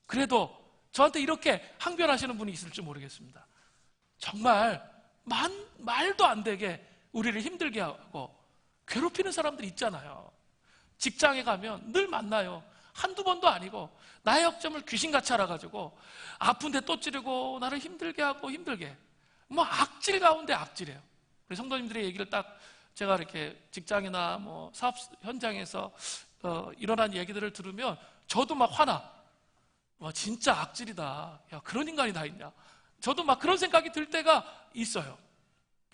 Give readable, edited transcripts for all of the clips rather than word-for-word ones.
그래도 저한테 이렇게 항변하시는 분이 있을지 모르겠습니다. 정말 말도 안 되게 우리를 힘들게 하고 괴롭히는 사람들이 있잖아요. 직장에 가면 늘 만나요. 한두 번도 아니고 나의 약점을 귀신같이 알아가지고 아픈데 또 찌르고 나를 힘들게 하고 힘들게, 뭐 악질 가운데 악질이에요. 우리 성도님들의 얘기를 딱 제가 이렇게 직장이나 뭐 사업 현장에서 일어난 얘기들을 들으면 저도 막 화나. 와, 진짜 악질이다. 야, 그런 인간이 다 있냐. 저도 막 그런 생각이 들 때가 있어요.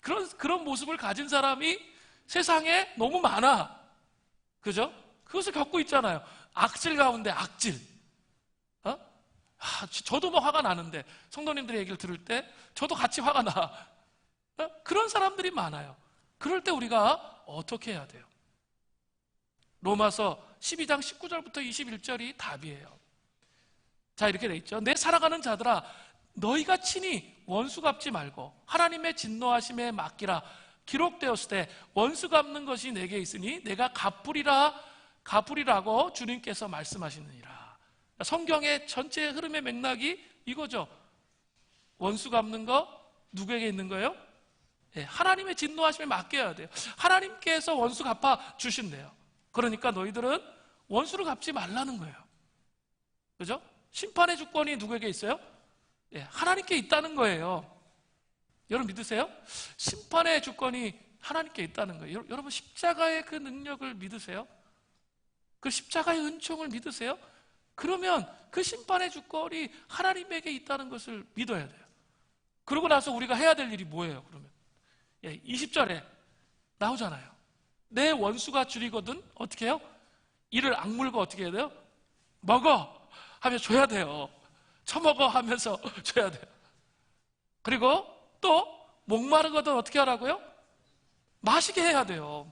그런 모습을 가진 사람이 세상에 너무 많아. 그죠? 그것을 겪고 있잖아요. 악질 가운데 악질. 저도 뭐 화가 나는데 성도님들의 얘기를 들을 때 저도 같이 화가 나. 그런 사람들이 많아요. 그럴 때 우리가 어떻게 해야 돼요? 로마서 12장 19절부터 21절이 답이에요. 자, 이렇게 돼 있죠. 내 살아가는 자들아, 너희가 친히 원수 갚지 말고 하나님의 진노하심에 맡기라. 기록되었을 때 원수 갚는 것이 내게 있으니 내가 갚으리라고 주님께서 말씀하시느니라. 성경의 전체 흐름의 맥락이 이거죠. 원수 갚는 거 누구에게 있는 거예요? 하나님의 진노하심에 맡겨야 돼요. 하나님께서 원수 갚아 주신대요. 그러니까 너희들은 원수를 갚지 말라는 거예요. 그죠? 심판의 주권이 누구에게 있어요? 하나님께 있다는 거예요. 여러분 믿으세요? 심판의 주권이 하나님께 있다는 거예요. 여러분 십자가의 그 능력을 믿으세요? 그 십자가의 은총을 믿으세요? 그러면 그 심판의 주권이 하나님에게 있다는 것을 믿어야 돼요. 그러고 나서 우리가 해야 될 일이 뭐예요? 그러면 20절에 나오잖아요. 내 원수가 줄이거든 어떻게 해요? 이를 악물고 어떻게 해야 돼요? 먹어 하면 줘야 돼요. 처먹어 하면서 줘야 돼요. 그리고 또 목마르거든 어떻게 하라고요? 마시게 해야 돼요.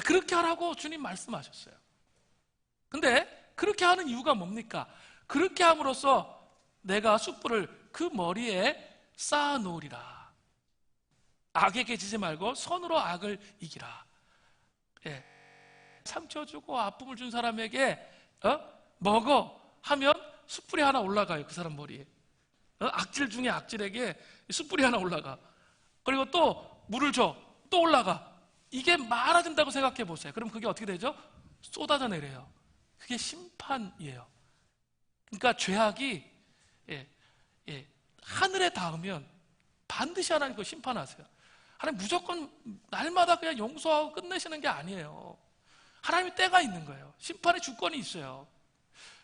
그렇게 하라고 주님 말씀하셨어요. 근데 그렇게 하는 이유가 뭡니까? 그렇게 함으로써 내가 숯불을 그 머리에 쌓아 놓으리라. 악에게 지지 말고 선으로 악을 이기라. 상처 주고 아픔을 준 사람에게 먹어 하면 숯불이 하나 올라가요. 그 사람 머리에. 악질 중에 악질에게 숯불이 하나 올라가. 그리고 또 물을 줘. 또 올라가. 이게 많아진다고 생각해 보세요. 그럼 그게 어떻게 되죠? 쏟아져 내려요. 그게 심판이에요. 그러니까 죄악이 하늘에 닿으면 반드시 하나님 그 심판하세요. 하나님 무조건 날마다 그냥 용서하고 끝내시는 게 아니에요. 하나님이 때가 있는 거예요. 심판의 주권이 있어요.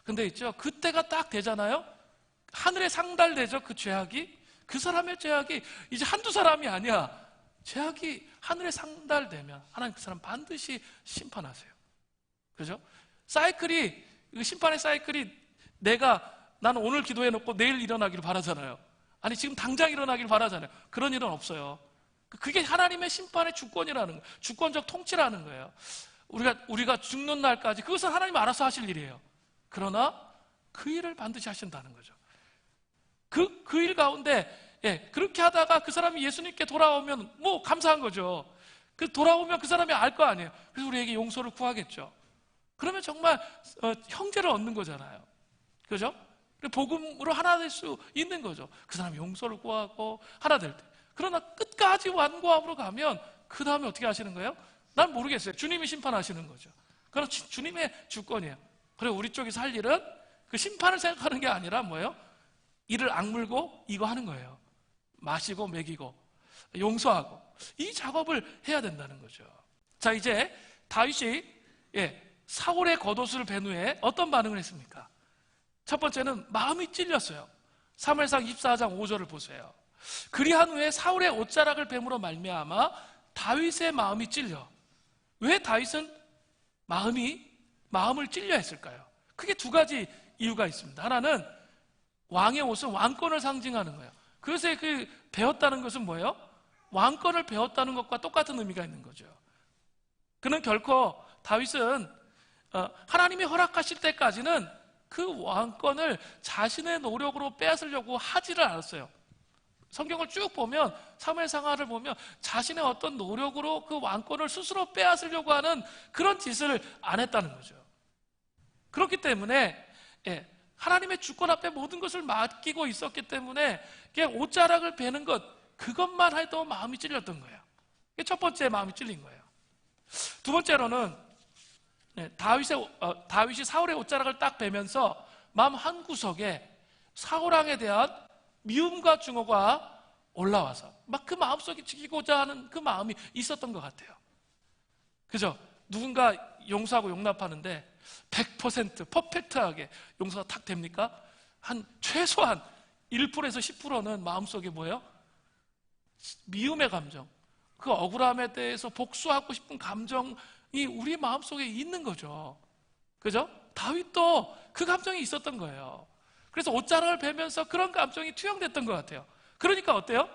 근데 있죠, 그때가 딱 되잖아요. 하늘에 상달되죠. 그 죄악이, 그 사람의 죄악이 이제 한두 사람이 아니야. 죄악이 하늘에 상달되면 하나님 그 사람 반드시 심판하세요. 그죠? 사이클이, 심판의 사이클이 나는 오늘 기도해놓고 내일 일어나기를 바라잖아요. 아니 지금 당장 일어나기를 바라잖아요. 그런 일은 없어요. 그게 하나님의 심판의 주권이라는 거예요. 주권적 통치라는 거예요. 우리가 죽는 날까지 그것은 하나님 알아서 하실 일이에요. 그러나 그 일을 반드시 하신다는 거죠. 그 일 가운데 그렇게 하다가 그 사람이 예수님께 돌아오면 뭐 감사한 거죠. 돌아오면 그 사람이 알 거 아니에요. 그래서 우리에게 용서를 구하겠죠. 그러면 정말 형제를 얻는 거잖아요. 그죠? 복음으로 하나 될 수 있는 거죠. 그 사람이 용서를 구하고 하나 될 때. 그러나 끝까지 완고함으로 가면 그 다음에 어떻게 하시는 거예요? 난 모르겠어요. 주님이 심판하시는 거죠. 그건 주님의 주권이에요. 그리고 우리 쪽에서 할 일은 그 심판을 생각하는 게 아니라 뭐예요? 이를 악물고 이거 하는 거예요. 마시고 먹이고 용서하고 이 작업을 해야 된다는 거죠. 자, 이제 다윗이 사울의 겉옷을 벤 후에 어떤 반응을 했습니까? 첫 번째는 마음이 찔렸어요. 사무엘상 24장 5절을 보세요. 그리한 후에 사울의 옷자락을 뱀으로 말미암아 다윗의 마음이 찔려. 왜 다윗은 마음을 찔려 했을까요? 크게 두 가지 이유가 있습니다. 하나는 왕의 옷은 왕권을 상징하는 거예요. 그래서 배웠다는 것은 뭐예요? 왕권을 배웠다는 것과 똑같은 의미가 있는 거죠. 그는 결코 다윗은 하나님이 허락하실 때까지는 그 왕권을 자신의 노력으로 빼앗으려고 하지를 않았어요. 성경을 쭉 보면, 사무엘상하를 보면 자신의 어떤 노력으로 그 왕권을 스스로 빼앗으려고 하는 그런 짓을 안 했다는 거죠. 그렇기 때문에 예, 하나님의 주권 앞에 모든 것을 맡기고 있었기 때문에 옷자락을 베는 것, 그것만 해도 마음이 찔렸던 거예요. 이게 첫 번째 마음이 찔린 거예요. 두 번째로는 다윗이 사울의 옷자락을 딱 베면서 마음 한구석에 사울왕에 대한 미움과 증오가 올라와서 막 그 마음속에 지키고자 하는 그 마음이 있었던 것 같아요. 그죠? 누군가 용서하고 용납하는데 100% 퍼펙트하게 용서가 탁 됩니까? 한 최소한 1%에서 10%는 마음속에 뭐예요? 미움의 감정, 그 억울함에 대해서 복수하고 싶은 감정이 우리 마음속에 있는 거죠. 그죠? 다윗도 그 감정이 있었던 거예요. 그래서 옷자락을 베면서 그런 감정이 투영됐던 것 같아요. 그러니까 어때요?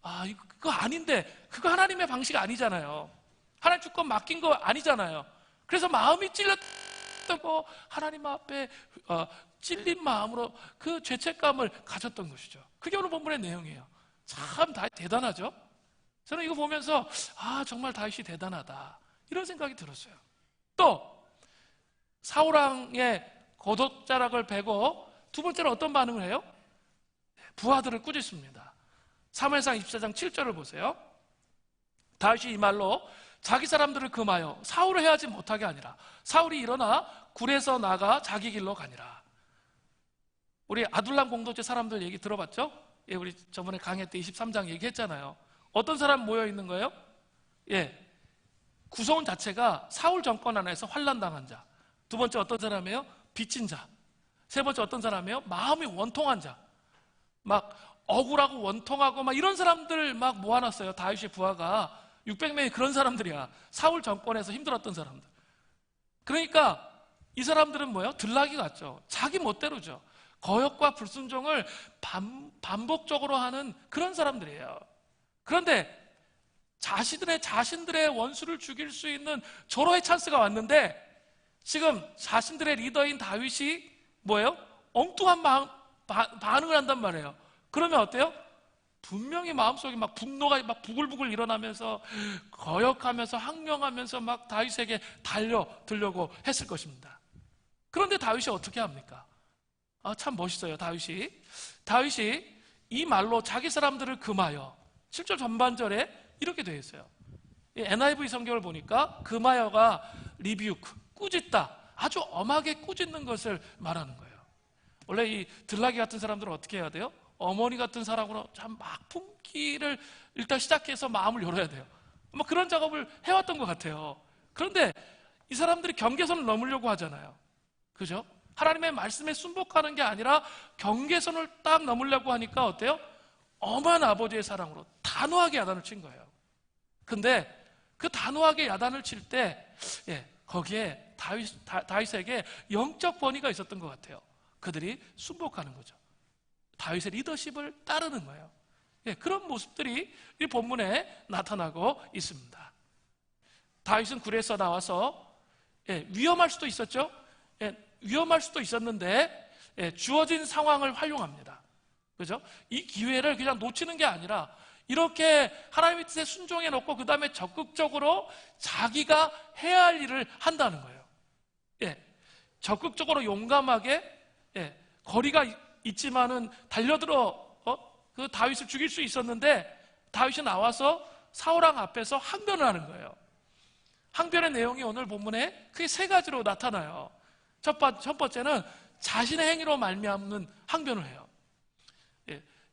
아, 그거 아닌데, 그거 하나님의 방식 아니잖아요. 하나님 주권 맡긴 거 아니잖아요. 그래서 마음이 찔렸다고 하나님 앞에 찔린 마음으로 그 죄책감을 가졌던 것이죠. 그게 오늘 본문의 내용이에요. 참 대단하죠? 저는 이거 보면서 정말 다윗이 대단하다, 이런 생각이 들었어요. 또 사울왕의 겉옷자락을 베고 두 번째로 어떤 반응을 해요? 부하들을 꾸짖습니다. 사무엘상 24장 7절을 보세요. 다윗이 이 말로 자기 사람들을 금하여 사울을 해하지 못하게 하니라. 사울이 일어나 굴에서 나가 자기 길로 가니라. 우리 아둘람 공동체 사람들 얘기 들어봤죠? 예, 우리 저번에 강의 때 23장 얘기했잖아요. 어떤 사람 모여 있는 거예요? 예, 구성원 자체가 사울 정권 안에서 환난당한 자. 두 번째 어떤 사람이에요? 빚진 자. 세 번째 어떤 사람이에요? 마음이 원통한 자. 막 억울하고 원통하고 막 이런 사람들 막 모아놨어요. 다윗의 부하가 600명이 그런 사람들이야. 사울 정권에서 힘들었던 사람들. 그러니까 이 사람들은 뭐예요? 들나귀 같죠. 자기 멋대로죠. 거역과 불순종을 반복적으로 하는 그런 사람들이에요. 그런데 자신들의 원수를 죽일 수 있는 절호의 찬스가 왔는데 지금 자신들의 리더인 다윗이 뭐예요? 엉뚱한 반응을 한단 말이에요. 그러면 어때요? 분명히 마음속에 막 분노가 막 부글부글 일어나면서 거역하면서 항명하면서 막 다윗에게 달려들려고 했을 것입니다. 그런데 다윗이 어떻게 합니까? 참 멋있어요. 다윗이 이 말로 자기 사람들을 금하여 7절 전반절에 이렇게 되어 있어요. NIV 성경을 보니까 금하여가 리뷰크, 꾸짖다, 아주 엄하게 꾸짖는 것을 말하는 거예요. 원래 이 들나귀 같은 사람들은 어떻게 해야 돼요? 어머니 같은 사람으로 참 막 품기를 일단 시작해서 마음을 열어야 돼요. 뭐 그런 작업을 해왔던 것 같아요. 그런데 이 사람들이 경계선을 넘으려고 하잖아요. 그죠? 하나님의 말씀에 순복하는 게 아니라 경계선을 딱 넘으려고 하니까 어때요? 엄한 아버지의 사랑으로 단호하게 야단을 친 거예요. 근데 그 단호하게 야단을 칠 때 거기에 다윗에게 영적 권위가 있었던 것 같아요. 그들이 순복하는 거죠. 다윗의 리더십을 따르는 거예요. 그런 모습들이 이 본문에 나타나고 있습니다. 다윗은 굴에서 나와서 위험할 수도 있었죠. 위험할 수도 있었는데 주어진 상황을 활용합니다. 그죠? 이 기회를 그냥 놓치는 게 아니라 이렇게 하나님의 뜻에 순종해 놓고 그 다음에 적극적으로 자기가 해야 할 일을 한다는 거예요. 적극적으로 용감하게 거리가 있지만은 달려들어 그 다윗을 죽일 수 있었는데 다윗이 나와서 사울왕 앞에서 항변을 하는 거예요. 항변의 내용이 오늘 본문에 크게 세 가지로 나타나요. 첫 번째는 자신의 행위로 말미암는 항변을 해요.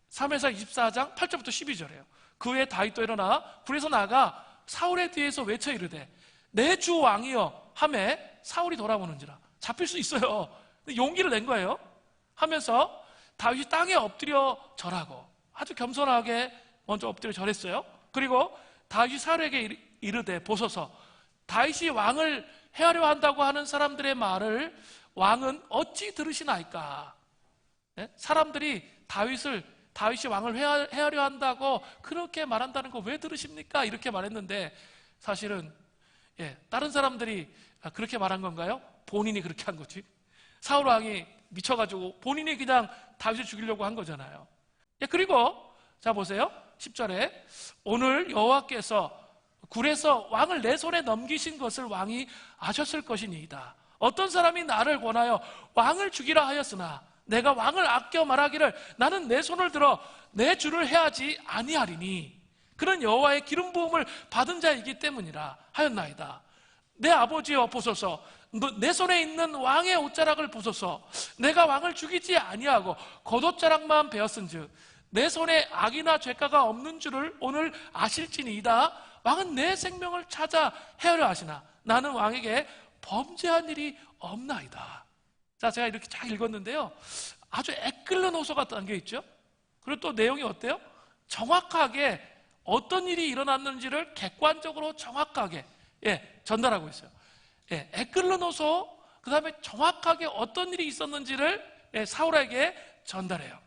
사무엘상 24장 8절부터 12절이에요. 그 후에 다윗도 일어나 굴에서 나가 사울의 뒤에서 외쳐 이르되 내 주 왕이여 하매 사울이 돌아보는지라. 잡힐 수 있어요. 용기를 낸 거예요. 하면서 다윗이 땅에 엎드려 절하고 아주 겸손하게 먼저 엎드려 절했어요. 그리고 다윗이 사울에게 이르되 보소서 다윗이 왕을 해하려 한다고 하는 사람들의 말을 왕은 어찌 들으시나이까? 사람들이 다윗이 왕을 해하려 한다고 그렇게 말한다는 거 왜 들으십니까? 이렇게 말했는데 사실은 다른 사람들이 그렇게 말한 건가요? 본인이 그렇게 한 거지. 사울 왕이 미쳐가지고 본인이 그냥 다윗을 죽이려고 한 거잖아요. 그리고 자 보세요. 10절에 오늘 여호와께서 굴에서 왕을 내 손에 넘기신 것을 왕이 아셨을 것이니이다. 어떤 사람이 나를 권하여 왕을 죽이라 하였으나 내가 왕을 아껴 말하기를 나는 내 손을 들어 내 주를 해하지 아니하리니 그는 여호와의 기름 부음을 받은 자이기 때문이라 하였나이다. 내 아버지여 보소서, 내 손에 있는 왕의 옷자락을 보소서. 내가 왕을 죽이지 아니하고 겉옷자락만 베었은즉 내 손에 악이나 죄가가 없는 줄을 오늘 아실지니이다. 왕은 내 생명을 찾아 헤아려 하시나 나는 왕에게 범죄한 일이 없나이다. 자, 제가 이렇게 쫙 읽었는데요, 아주 에클로노소가 담겨 있죠. 그리고 또 내용이 어때요? 정확하게 어떤 일이 일어났는지를 객관적으로 정확하게 전달하고 있어요. 에클로노소, 그 다음에 정확하게 어떤 일이 있었는지를 사울에게 전달해요.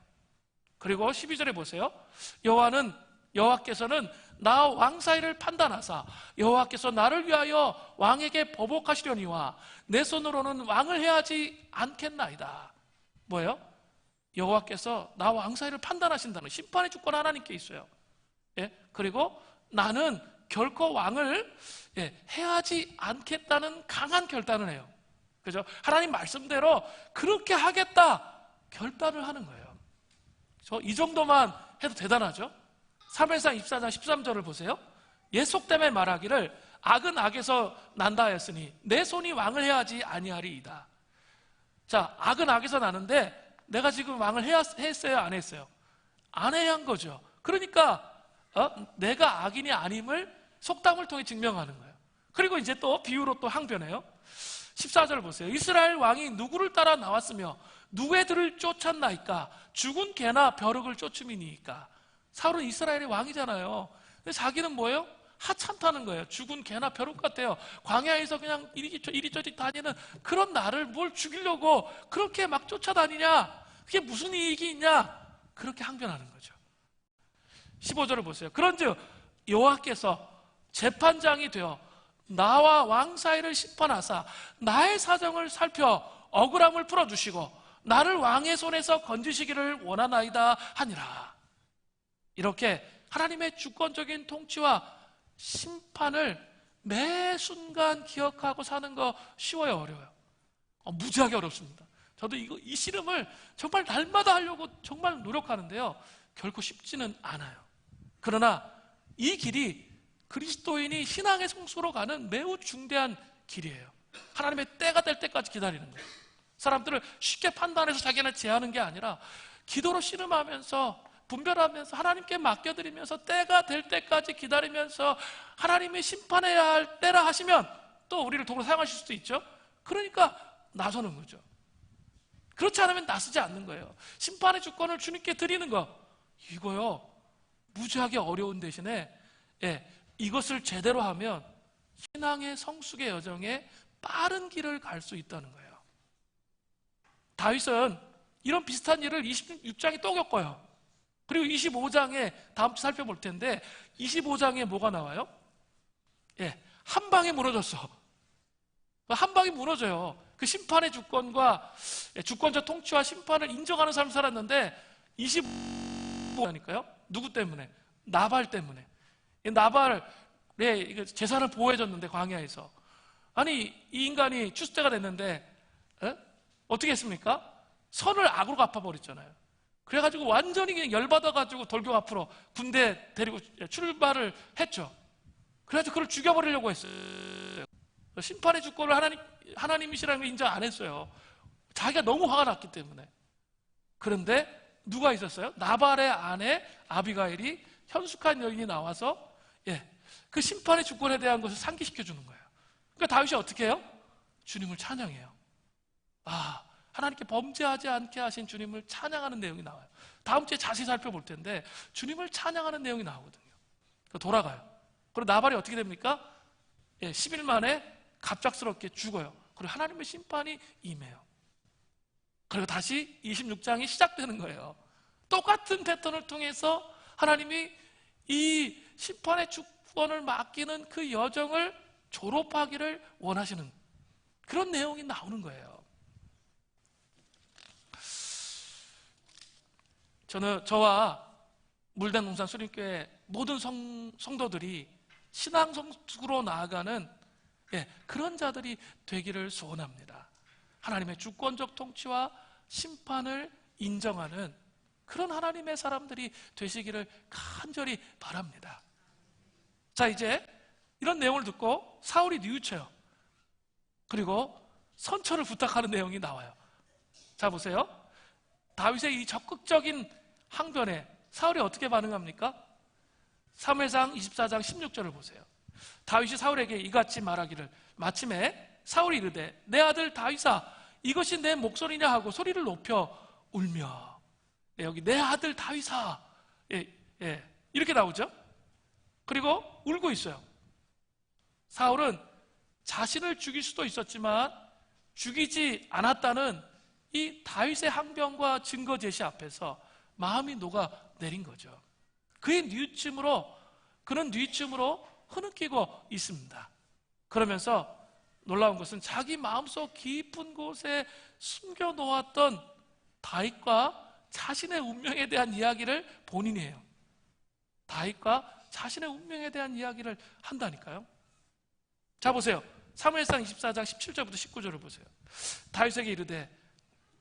그리고 12절에 보세요. 여호와께서는 나 왕 사이를 판단하사 여호와께서 나를 위하여 왕에게 보복하시려니와 내 손으로는 왕을 해하지 않겠나이다. 뭐예요? 여호와께서 나 왕 사이를 판단하신다는 심판의 주권 하나님께 있어요. 그리고 나는 결코 왕을 해하지 않겠다는 강한 결단을 해요. 그죠? 하나님 말씀대로 그렇게 하겠다 결단을 하는 거예요. 이 정도만 해도 대단하죠? 사무엘상 24장 13절을 보세요. 옛 속됨에 말하기를 악은 악에서 난다 하였으니 내 손이 왕을 해하지 아니하리이다. 자, 악은 악에서 나는데 내가 지금 왕을 했어요, 안 했어요? 안 해야 한 거죠. 그러니까 내가 악인이 아님을 속담을 통해 증명하는 거예요. 그리고 이제 또 비유로 또 항변해요. 14절 보세요. 이스라엘 왕이 누구를 따라 나왔으며 누구의 들을 쫓았나이까? 죽은 개나 벼룩을 쫓음이니까. 사울은 이스라엘의 왕이잖아요. 근데 자기는 뭐예요? 하찮다는 거예요. 죽은 개나 벼룩 같아요. 광야에서 그냥 이리저리 다니는 그런 나를 뭘 죽이려고 그렇게 막 쫓아다니냐? 그게 무슨 이익이 있냐? 그렇게 항변하는 거죠. 15절을 보세요. 그런즉 여호와께서 재판장이 되어 나와 왕 사이를 심판하사 나의 사정을 살펴 억울함을 풀어주시고 나를 왕의 손에서 건지시기를 원하나이다 하니라. 이렇게 하나님의 주권적인 통치와 심판을 매 순간 기억하고 사는 거 쉬워요, 어려워요? 무지하게 어렵습니다. 저도 이 씨름을 정말 날마다 하려고 정말 노력하는데요, 결코 쉽지는 않아요. 그러나 이 길이 그리스도인이 신앙의 성수로 가는 매우 중대한 길이에요. 하나님의 때가 될 때까지 기다리는 거예요. 사람들을 쉽게 판단해서 자기는 제하는 게 아니라 기도로 씨름하면서 분별하면서 하나님께 맡겨드리면서 때가 될 때까지 기다리면서 하나님이 심판해야 할 때라 하시면 또 우리를 도구로 사용하실 수도 있죠. 그러니까 나서는 거죠. 그렇지 않으면 나서지 않는 거예요. 심판의 주권을 주님께 드리는 거, 이거요 무지하게 어려운 대신에 이것을 제대로 하면 신앙의 성숙의 여정에 빠른 길을 갈 수 있다는 거예요. 다윗은 이런 비슷한 일을 26장에 또 겪어요. 그리고 25장에 다음 주 살펴볼 텐데 25장에 뭐가 나와요? 한 방에 무너졌어. 한 방에 무너져요. 그 심판의 주권과 주권적 통치와 심판을 인정하는 삶을 살았는데 25장이니까요. 누구 때문에? 나발 때문에. 나발의 재산을 보호해줬는데 광야에서. 아니 이 인간이 추수때가 됐는데 어떻게 했습니까? 선을 악으로 갚아버렸잖아요. 그래가지고 완전히 그냥 열받아가지고 돌격 앞으로 군대 데리고 출발을 했죠. 그래가지고 그걸 죽여버리려고 했어요. 심판의 주권을 하나님이시라는 걸 인정 안 했어요. 자기가 너무 화가 났기 때문에. 그런데 누가 있었어요? 나발의 아내 아비가일이 현숙한 여인이 나와서 그 심판의 주권에 대한 것을 상기시켜 주는 거예요. 그러니까 다윗이 어떻게 해요? 주님을 찬양해요. 하나님께 범죄하지 않게 하신 주님을 찬양하는 내용이 나와요. 다음 주에 자세히 살펴볼 텐데 주님을 찬양하는 내용이 나오거든요. 돌아가요. 그리고 나발이 어떻게 됩니까? 10일 만에 갑작스럽게 죽어요. 그리고 하나님의 심판이 임해요. 그리고 다시 26장이 시작되는 거예요. 똑같은 패턴을 통해서 하나님이 이 심판의 주권을 맡기는 그 여정을 졸업하기를 원하시는 그런 내용이 나오는 거예요. 저와 물대농산 수림교회 모든 성도들이 신앙 성숙으로 나아가는 그런 자들이 되기를 소원합니다. 하나님의 주권적 통치와 심판을 인정하는 그런 하나님의 사람들이 되시기를 간절히 바랍니다. 자, 이제 이런 내용을 듣고 사울이 뉘우쳐요. 그리고 선처를 부탁하는 내용이 나와요. 자, 보세요. 다윗의 이 적극적인 항변에 사울이 어떻게 반응합니까? 사무엘상 24장 16절을 보세요. 다윗이 사울에게 이같이 말하기를 마침에 사울이 이르되 내 아들 다윗아 이것이 내 목소리냐 하고 소리를 높여 울며. 여기 내 아들 다윗아 이렇게 나오죠. 그리고 울고 있어요. 사울은 자신을 죽일 수도 있었지만 죽이지 않았다는 이 다윗의 항변과 증거 제시 앞에서 마음이 녹아내린 거죠. 그는 뉘우침으로 흐느끼고 있습니다. 그러면서 놀라운 것은 자기 마음속 깊은 곳에 숨겨놓았던 다윗과 자신의 운명에 대한 이야기를 본인이 해요. 다윗과 자신의 운명에 대한 이야기를 한다니까요. 자, 보세요. 사무엘상 24장 17절부터 19절을 보세요. 다윗에게 이르되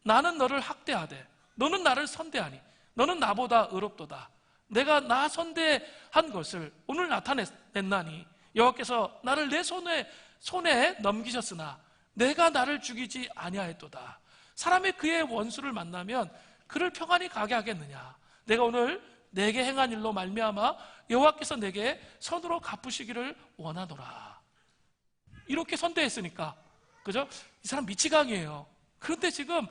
나는 너를 학대하되 너는 나를 선대하니 너는 나보다 의롭도다. 내가 나 선대한 것을 오늘 나타냈나니 여호와께서 나를 내 손에 넘기셨으나 내가 나를 죽이지 아니하였도다. 사람이 그의 원수를 만나면 그를 평안히 가게 하겠느냐. 내가 오늘 내게 행한 일로 말미암아 여호와께서 내게 선으로 갚으시기를 원하노라. 이렇게 선대했으니까, 그죠? 이 사람 미치광이에요. 그런데 지금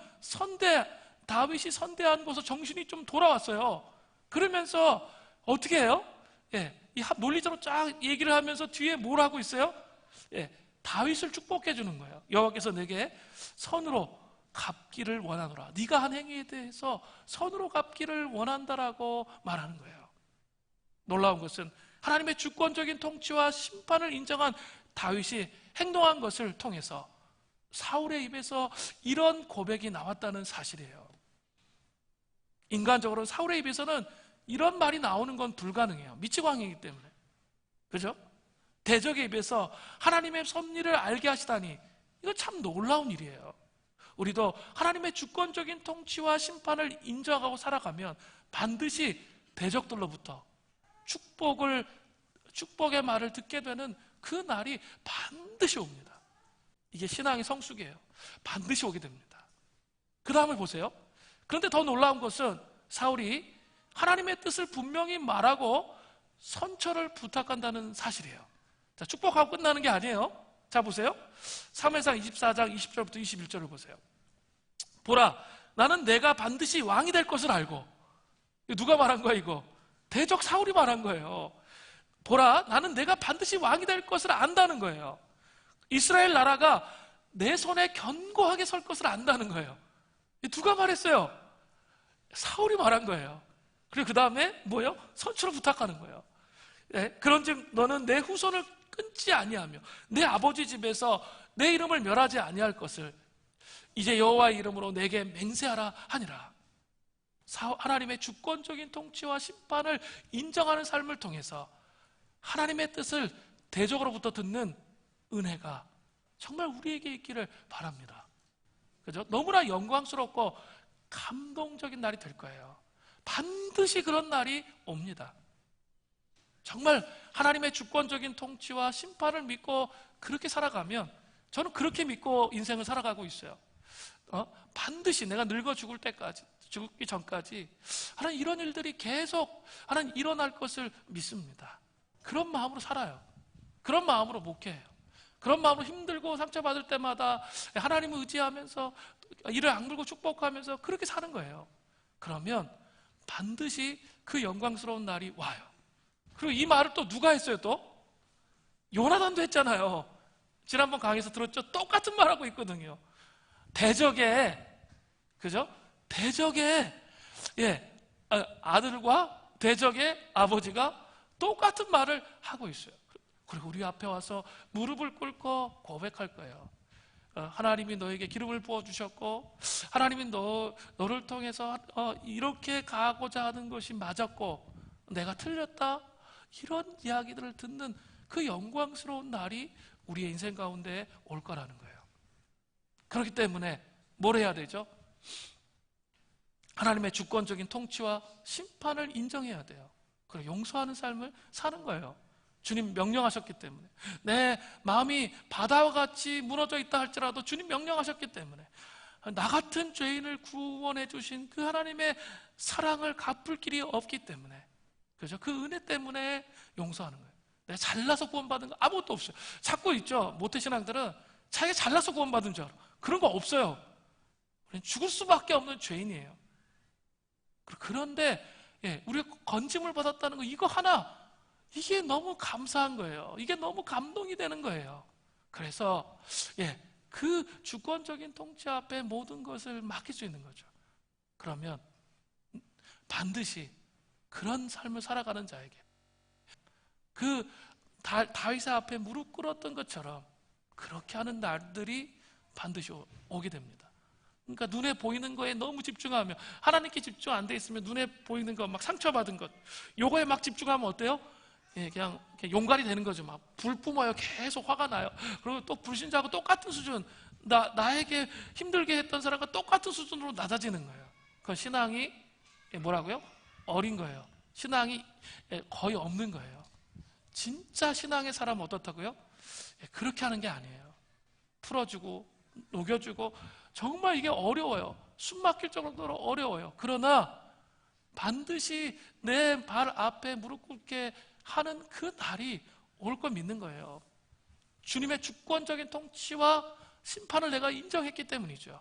다윗이 선대한 곳에서 정신이 좀 돌아왔어요. 그러면서 어떻게 해요? 이 논리적으로 쫙 얘기를 하면서 뒤에 뭘 하고 있어요? 다윗을 축복해 주는 거예요. 여호와께서 내게 선으로 갚기를 원하노라. 네가 한 행위에 대해서 선으로 갚기를 원한다라고 말하는 거예요. 놀라운 것은 하나님의 주권적인 통치와 심판을 인정한 다윗이 행동한 것을 통해서 사울의 입에서 이런 고백이 나왔다는 사실이에요. 인간적으로 사울의 입에서는 이런 말이 나오는 건 불가능해요. 미치광이기 때문에. 그죠? 대적의 입에서 하나님의 섭리를 알게 하시다니, 이거 참 놀라운 일이에요. 우리도 하나님의 주권적인 통치와 심판을 인정하고 살아가면 반드시 대적들로부터 축복의 말을 듣게 되는 그 날이 반드시 옵니다. 이게 신앙의 성숙이에요. 반드시 오게 됩니다. 그 다음을 보세요. 그런데 더 놀라운 것은 사울이 하나님의 뜻을 분명히 말하고 선처를 부탁한다는 사실이에요. 자, 축복하고 끝나는 게 아니에요. 자, 보세요. 사무엘상 24장 20절부터 21절을 보세요. 보라, 나는 내가 반드시 왕이 될 것을 알고. 누가 말한 거야, 이거? 대적 사울이 말한 거예요. 보라, 나는 내가 반드시 왕이 될 것을 안다는 거예요. 이스라엘 나라가 내 손에 견고하게 설 것을 안다는 거예요. 누가 말했어요? 사울이 말한 거예요. 그리고 그 다음에 뭐예요? 선처를 부탁하는 거예요. 그런즉 너는 내 후손을 끊지 아니하며 내 아버지 집에서 내 이름을 멸하지 아니할 것을 이제 여호와의 이름으로 내게 맹세하라 하니라. 하나님의 주권적인 통치와 심판을 인정하는 삶을 통해서 하나님의 뜻을 대적으로부터 듣는 은혜가 정말 우리에게 있기를 바랍니다. 그죠? 너무나 영광스럽고 감동적인 날이 될 거예요. 반드시 그런 날이 옵니다. 정말 하나님의 주권적인 통치와 심판을 믿고 그렇게 살아가면, 저는 그렇게 믿고 인생을 살아가고 있어요. 반드시 내가 늙어 죽기 전까지 하나님 이런 일들이 계속 하나님 일어날 것을 믿습니다. 그런 마음으로 살아요. 그런 마음으로 목회해요. 그런 마음으로 힘들고 상처받을 때마다 하나님을 의지하면서 이를 악물고 축복하면서 그렇게 사는 거예요. 그러면 반드시 그 영광스러운 날이 와요. 그리고 이 말을 또 누가 했어요? 또 요나단도 했잖아요. 지난번 강의에서 들었죠? 똑같은 말하고 있거든요. 대적의, 그죠? 대적의 아들과 대적의 아버지가 똑같은 말을 하고 있어요. 그리고 우리 앞에 와서 무릎을 꿇고 고백할 거예요. 하나님이 너에게 기름을 부어주셨고 하나님이 너를 통해서 이렇게 가고자 하는 것이 맞았고 내가 틀렸다, 이런 이야기들을 듣는 그 영광스러운 날이 우리의 인생 가운데 올 거라는 거예요. 그렇기 때문에 뭘 해야 되죠? 하나님의 주권적인 통치와 심판을 인정해야 돼요. 그리고 용서하는 삶을 사는 거예요. 주님 명령하셨기 때문에. 내 마음이 바다와 같이 무너져 있다 할지라도 주님 명령하셨기 때문에, 나 같은 죄인을 구원해 주신 그 하나님의 사랑을 갚을 길이 없기 때문에, 그죠? 그 은혜 때문에 용서하는 거예요. 내가 잘나서 구원받은 거 아무것도 없어요. 자꾸 있죠, 모태신앙들은 자기가 잘나서 구원받은 줄 알아. 그런 거 없어요. 우리는 죽을 수밖에 없는 죄인이에요. 그런데 우리가 건짐을 받았다는 거, 이거 하나, 이게 너무 감사한 거예요. 이게 너무 감동이 되는 거예요. 그래서 그 주권적인 통치 앞에 모든 것을 맡길 수 있는 거죠. 그러면 반드시 그런 삶을 살아가는 자에게, 그 다윗의 앞에 무릎 꿇었던 것처럼 그렇게 하는 날들이 반드시 오게 됩니다. 그러니까 눈에 보이는 거에 너무 집중하면, 하나님께 집중 안 돼 있으면 눈에 보이는 거, 막 상처받은 것, 요거에 막 집중하면 어때요? 그냥 용갈이 되는 거죠. 막 불 뿜어요. 계속 화가 나요. 그리고 또 불신자하고 똑같은 수준, 나에게 힘들게 했던 사람과 똑같은 수준으로 낮아지는 거예요. 그 신앙이 뭐라고요? 어린 거예요. 신앙이 거의 없는 거예요. 진짜 신앙의 사람은 어떻다고요? 그렇게 하는 게 아니에요. 풀어주고 녹여주고, 정말 이게 어려워요. 숨 막힐 정도로 어려워요. 그러나 반드시 내 발 앞에 무릎 꿇게 하는 그 날이 올 걸 믿는 거예요. 주님의 주권적인 통치와 심판을 내가 인정했기 때문이죠.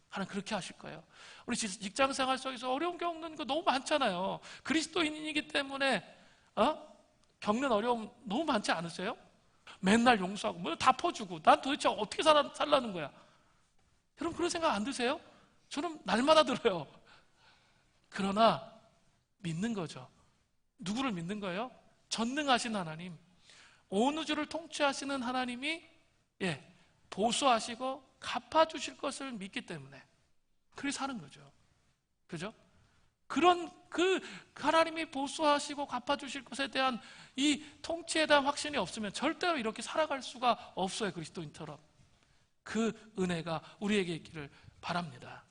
하나님 그렇게 하실 거예요. 우리 직장생활 속에서 어려움 겪는 거 너무 많잖아요. 그리스도인이기 때문에 겪는 어려움 너무 많지 않으세요? 맨날 용서하고 뭐 다 퍼주고, 난 도대체 어떻게 살라는 거야? 여러분 그런 생각 안 드세요? 저는 날마다 들어요. 그러나 믿는 거죠. 누구를 믿는 거예요? 전능하신 하나님, 온 우주를 통치하시는 하나님이 보수하시고 갚아주실 것을 믿기 때문에 그렇게 사는 거죠. 그죠? 그런 그 하나님이 보수하시고 갚아주실 것에 대한 이 통치에 대한 확신이 없으면 절대로 이렇게 살아갈 수가 없어요. 그리스도인처럼. 그 은혜가 우리에게 있기를 바랍니다.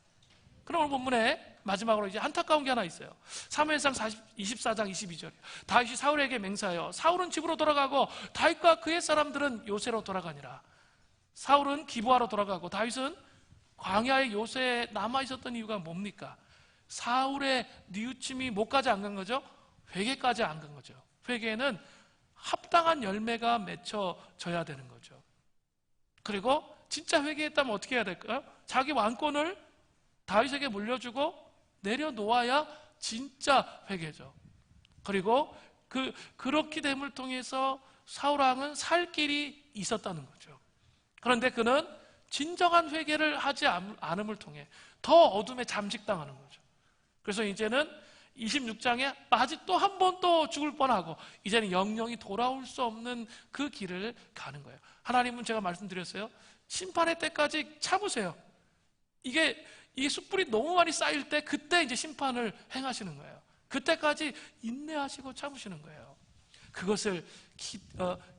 그럼 오늘 본문에 마지막으로 이제 안타까운 게 하나 있어요. 사무엘상 24장 22절. 다윗이 사울에게 맹세하여 사울은 집으로 돌아가고 다윗과 그의 사람들은 요새로 돌아가니라. 사울은 기브아로 돌아가고 다윗은 광야의 요새에 남아있었던 이유가 뭡니까? 사울의 뉘우침이 뭐까지 안 간 거죠? 회개까지 안 간 거죠. 회개에는 합당한 열매가 맺혀져야 되는 거죠. 그리고 진짜 회개했다면 어떻게 해야 될까요? 자기 왕권을 다윗에게 물려주고 내려놓아야 진짜 회개죠. 그리고 그렇게 됨을 통해서 사울왕은 살 길이 있었다는 거죠. 그런데 그는 진정한 회개를 하지 않음을 통해 더 어둠에 잠식당하는 거죠. 그래서 이제는 26장에 아직 또 한 번 또 죽을 뻔하고 이제는 영영이 돌아올 수 없는 그 길을 가는 거예요. 하나님은 제가 말씀드렸어요. 심판의 때까지 참으세요. 이 숯불이 너무 많이 쌓일 때 그때 이제 심판을 행하시는 거예요. 그때까지 인내하시고 참으시는 거예요. 그것을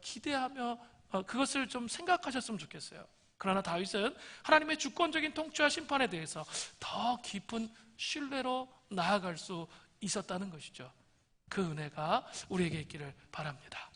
기대하며 그것을 좀 생각하셨으면 좋겠어요. 그러나 다윗은 하나님의 주권적인 통치와 심판에 대해서 더 깊은 신뢰로 나아갈 수 있었다는 것이죠. 그 은혜가 우리에게 있기를 바랍니다.